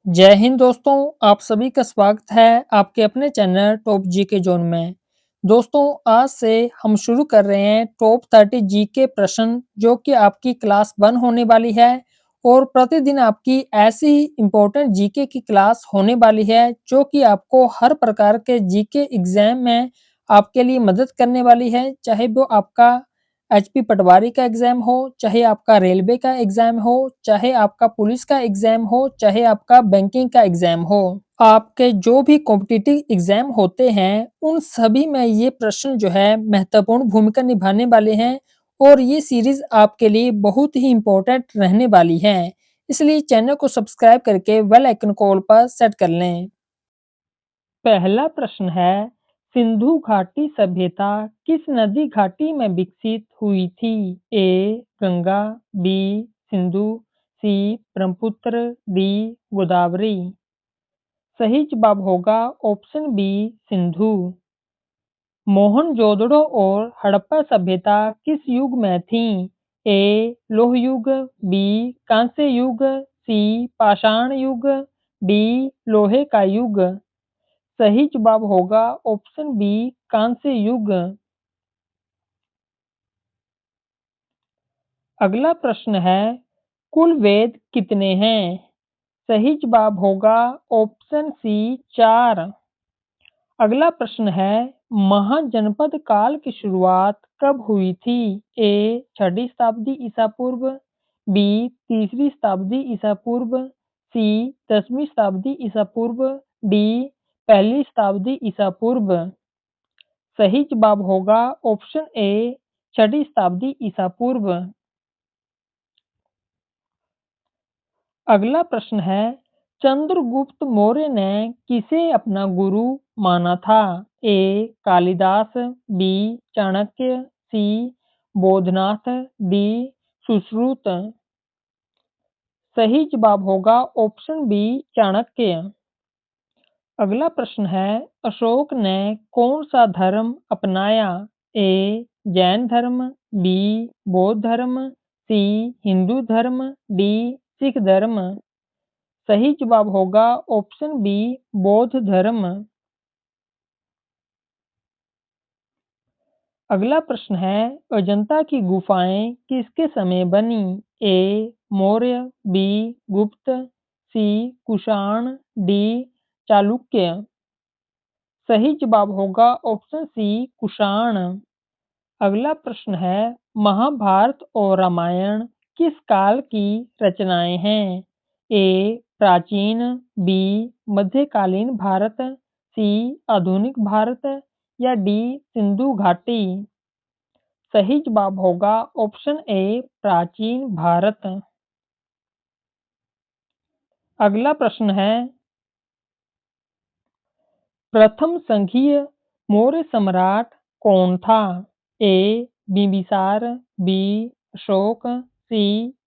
जय हिंद दोस्तों, आप सभी का स्वागत है आपके अपने चैनल टॉप जीके जोन में। दोस्तों, आज से हम शुरू कर रहे हैं टॉप 30 जीके प्रश्न जो कि आपकी क्लास 1 होने वाली है और प्रतिदिन आपकी ऐसी ही इम्पोर्टेंट जीके की क्लास होने वाली है जो कि आपको हर प्रकार के जीके एग्जाम में आपके लिए मदद करने वाली है, चाहे वो आपका एचपी पटवारी का एग्जाम हो, चाहे आपका रेलवे का एग्जाम हो, चाहे आपका पुलिस का एग्जाम हो, चाहे आपका बैंकिंग का एग्जाम हो। आपके जो भी कॉम्पिटिटिव एग्जाम होते हैं, उन सभी में ये प्रश्न जो है महत्वपूर्ण भूमिका निभाने वाले हैं और ये सीरीज आपके लिए बहुत ही इम्पोर्टेंट रहने वाली है। इसलिए चैनल को सब्सक्राइब करके बेल आइकन को ऑल पर सेट कर लें। पहला प्रश्न है, सिंधु घाटी सभ्यता किस नदी घाटी में विकसित हुई थी? ए गंगा, बी सिंधु, सी ब्रह्मपुत्र, डी गोदावरी। सही जवाब होगा ऑप्शन बी सिंधु। मोहनजोदड़ो और हड़प्पा सभ्यता किस युग में थी? ए लोह युग, बी कांस्य युग, सी पाषाण युग, डी लोहे का युग। सही जवाब होगा ऑप्शन बी कांस्य युग। अगला प्रश्न है, कुल वेद कितने हैं? सही जवाब होगा ऑप्शन सी 4। अगला प्रश्न है, महाजनपद काल की शुरुआत कब हुई थी? ए 6वीं शताब्दी ईसा पूर्व, बी 3री शताब्दी ईसा पूर्व, सी 10वीं शताब्दी ईसा पूर्व, डी 1ली शताब्दी ईसा पूर्व। सही जवाब होगा ऑप्शन ए 6वीं शताब्दी ईसा पूर्व। अगला प्रश्न है, चंद्रगुप्त मौर्य ने किसे अपना गुरु माना था? ए कालिदास, बी चाणक्य, सी बोधनाथ, डी सुश्रुत। सही जवाब होगा ऑप्शन बी चाणक्य। अगला प्रश्न है, अशोक ने कौन सा धर्म अपनाया? ए जैन धर्म, बी बौद्ध धर्म, सी हिंदू धर्म, डी सिख धर्म। सही जवाब होगा ऑप्शन बी बौद्ध धर्म। अगला प्रश्न है, अजंता की गुफाएं किसके समय बनी? ए मौर्य, बी गुप्त, सी कुषाण, डी चालुक्य। सही जवाब होगा ऑप्शन सी कुषाण। अगला प्रश्न है, महाभारत और रामायण किस काल की रचनाएं हैं? ए प्राचीन, बी मध्यकालीन भारत, सी आधुनिक भारत, या डी सिंधु घाटी। सही जवाब होगा ऑप्शन ए प्राचीन भारत। अगला प्रश्न है, प्रथम संघीय मौर्य सम्राट कौन था? ए बिंबिसार, बी अशोक, सी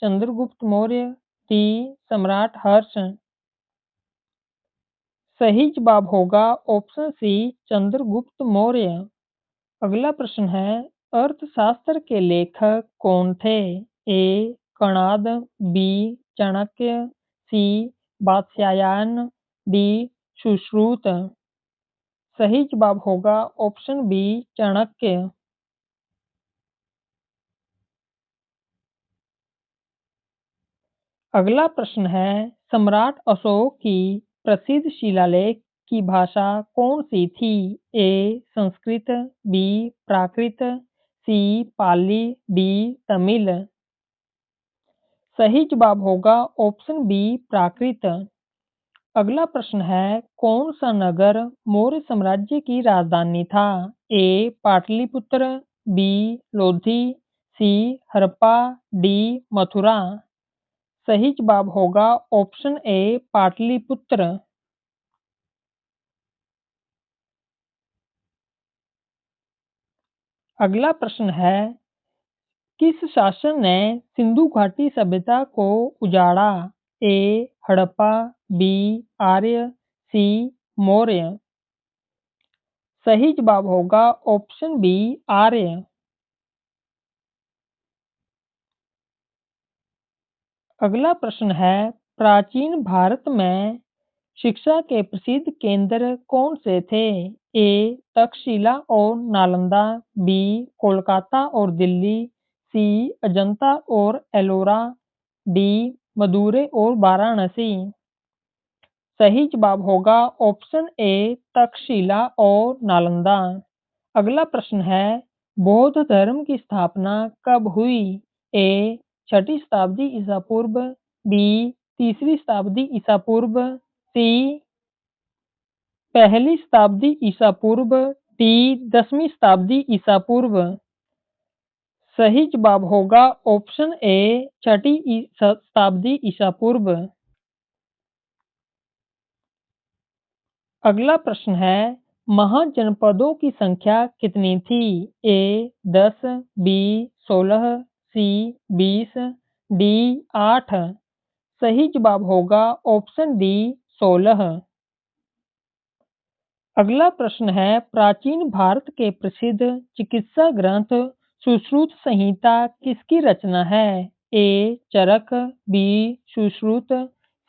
चंद्रगुप्त मौर्य, डी सम्राट हर्ष। सही जवाब होगा ऑप्शन सी चंद्रगुप्त मौर्य। अगला प्रश्न है, अर्थशास्त्र के लेखक कौन थे? ए कणाद, बी चाणक्य, सी वात्स्यायन, डी सुश्रुत। सही जवाब होगा ऑप्शन बी चाणक्य। अगला प्रश्न है, सम्राट अशोक की प्रसिद्ध शिलालेख की भाषा कौन सी थी? ए संस्कृत, बी प्राकृत, सी पाली, डी तमिल। सही जवाब होगा ऑप्शन बी प्राकृत। अगला प्रश्न है, कौन सा नगर मौर्य साम्राज्य की राजधानी था? ए पाटलिपुत्र, बी लोधी, सी हड़प्पा, डी मथुरा। सही जवाब होगा ऑप्शन ए पाटलिपुत्र। अगला प्रश्न है, किस शासक ने सिंधु घाटी सभ्यता को उजाड़ा? ए हड़प्पा, बी आर्य, सी मौर्य। सही जवाब होगा ऑप्शन बी आर्य। अगला प्रश्न है, प्राचीन भारत में शिक्षा के प्रसिद्ध केंद्र कौन से थे? ए. तक्षशिला और नालंदा, बी. कोलकाता और दिल्ली, सी. अजंता और एलोरा, डी. मदुरै और वाराणसी। सही जवाब होगा ऑप्शन ए तक्षशिला और नालंदा। अगला प्रश्न है, बौद्ध धर्म की स्थापना कब हुई? ए. 6ठी शताब्दी ईसा पूर्व, बी. 3री शताब्दी ईसा पूर्व, सी. 1ली शताब्दी ईसा पूर्व, डी. 10वीं शताब्दी ईसा पूर्व। सही जवाब होगा ऑप्शन ए 6ठी शताब्दी ईसा पूर्व। अगला प्रश्न है, महाजनपदों की संख्या कितनी थी? ए. 10, बी. 16, सी. 20, डी. 8। सही जवाब होगा ऑप्शन डी 16। अगला प्रश्न है, प्राचीन भारत के प्रसिद्ध चिकित्सा ग्रंथ सुश्रुत संहिता किसकी रचना है? ए. चरक, बी. सुश्रुत,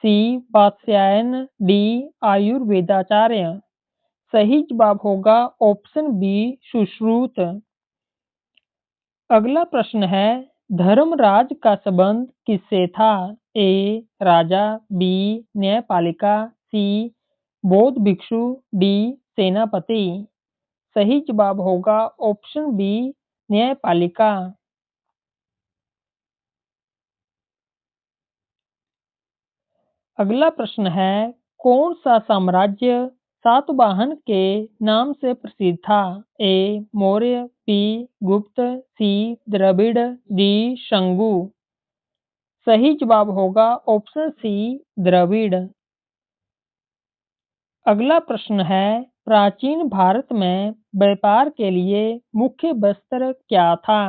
सी. वात्स्यायन, डी. आयुर्वेदाचार्य। सही जवाब होगा ऑप्शन बी सुश्रुत। अगला प्रश्न है, धर्मराज का संबंध किससे था? ए. राजा, बी. न्यायपालिका, सी. बौद्ध भिक्षु, डी. सेनापति। सही जवाब होगा ऑप्शन बी न्यायपालिका। अगला प्रश्न है, कौन सा साम्राज्य सातवाहन के नाम से प्रसिद्ध था? ए. मौर्य, बी. गुप्त, सी. द्रविड़, डी. शंगु। सही जवाब होगा ऑप्शन सी द्रविड़। अगला प्रश्न है, प्राचीन भारत में व्यापार के लिए मुख्य वस्त्र क्या था?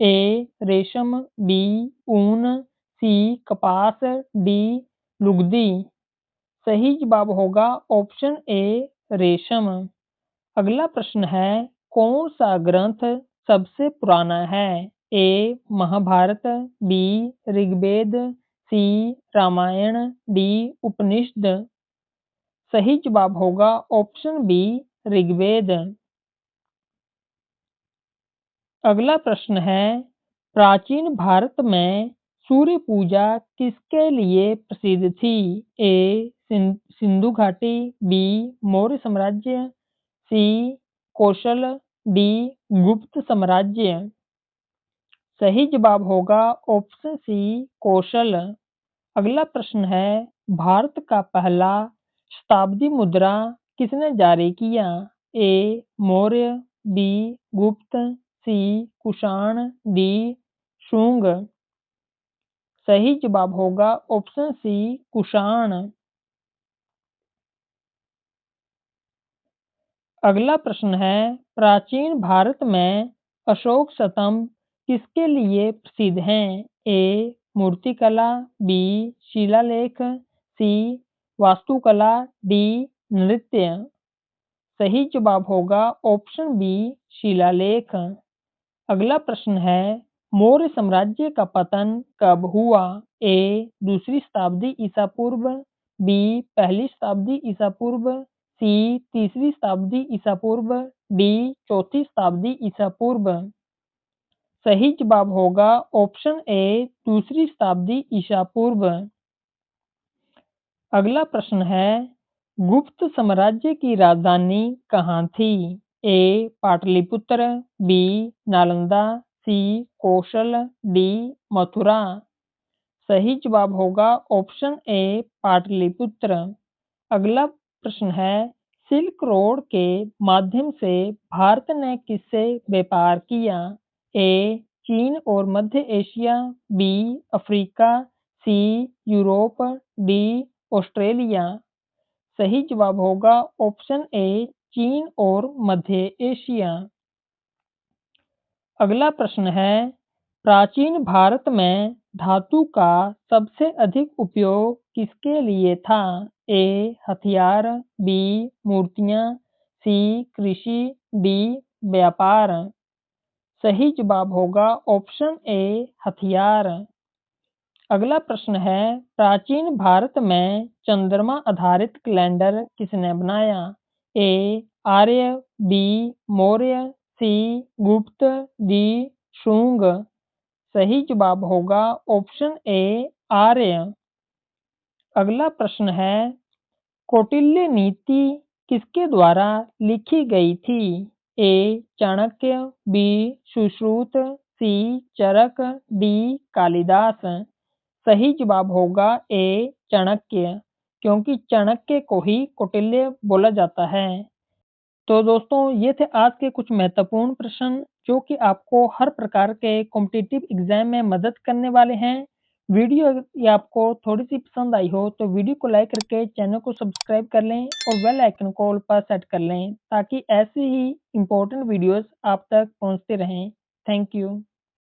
ए. रेशम, बी. ऊन, सी. कपास, डी. लुगदी। सही जवाब होगा ऑप्शन ए रेशम। अगला प्रश्न है, कौन सा ग्रंथ सबसे पुराना है? ए. महाभारत, बी. ऋग्वेद, सी. रामायण, डी. उपनिषद। सही जवाब होगा ऑप्शन बी ऋग्वेद। अगला प्रश्न है, प्राचीन भारत में सूर्य पूजा किसके लिए प्रसिद्ध थी? ए. सिंधु घाटी, बी. मौर्य साम्राज्य, सी. कौशल, डी. गुप्त साम्राज्य। सही जवाब होगा ऑप्शन सी कौशल। अगला प्रश्न है, भारत का पहला शताब्दी मुद्रा किसने जारी किया? ए. मौर्य, बी. गुप्त, सी. कुषाण, डी. शुंग। सही जवाब होगा ऑप्शन सी कुषाण। अगला प्रश्न है, प्राचीन भारत में अशोक स्तंभ किसके लिए प्रसिद्ध हैं? ए. मूर्तिकला, बी. शिलालेख, सी. वास्तुकला, डी. नृत्य। सही जवाब होगा ऑप्शन बी शिलालेख। अगला प्रश्न है, मौर्य साम्राज्य का पतन कब हुआ? ए. 2री शताब्दी ईसा पूर्व, बी. 1ली शताब्दी ईसा पूर्व, सी. 3री शताब्दी ईसा पूर्व, डी. 4थी शताब्दी ईसा पूर्व। सही जवाब होगा ऑप्शन ए 2री शताब्दी ईसा पूर्व। अगला प्रश्न है, गुप्त साम्राज्य की राजधानी कहाँ थी? ए. पाटलिपुत्र, बी. नालंदा, सी. कौशल, डी. मथुरा। सही जवाब होगा ऑप्शन ए पाटलिपुत्र। अगला प्रश्न है, सिल्क रोड के माध्यम से भारत ने किससे व्यापार किया? ए. चीन और मध्य Asia, B. Africa, C. Europe, D. Australia. सही जवाब होगा ऑप्शन ए चीन और मध्य एशिया। अगला प्रश्न है, प्राचीन भारत में धातु का सबसे अधिक उपयोग किसके लिए था? ए. हथियार, बी. मूर्तियां, सी. कृषि, डी. व्यापार। सही जवाब होगा ऑप्शन ए हथियार। अगला प्रश्न है, प्राचीन भारत में चंद्रमा आधारित कैलेंडर किसने बनाया? ए. आर्य, बी. मौर्य, सी. गुप्त, डी. शुंग। सही जवाब होगा ऑप्शन ए आर्य। अगला प्रश्न है, कौटिल्य नीति किसके द्वारा लिखी गई थी? ए. चाणक्य, बी. सुश्रुत, सी. चरक, डी. कालिदास। सही जवाब होगा ए. चाणक्य, क्योंकि चाणक्य को ही कौटिल्य बोला जाता है। तो दोस्तों ये थे आज के कुछ महत्वपूर्ण प्रश्न जो कि आपको हर प्रकार के कॉम्पिटिटिव एग्जाम में मदद करने वाले हैं। वीडियो अगर ये आपको थोड़ी सी पसंद आई हो तो वीडियो को लाइक करके चैनल को सब्सक्राइब कर लें और बेल आइकन को ऑल पर सेट कर लें ताकि ऐसे ही इम्पोर्टेंट वीडियोस आप तक पहुंचते रहें। Thank you.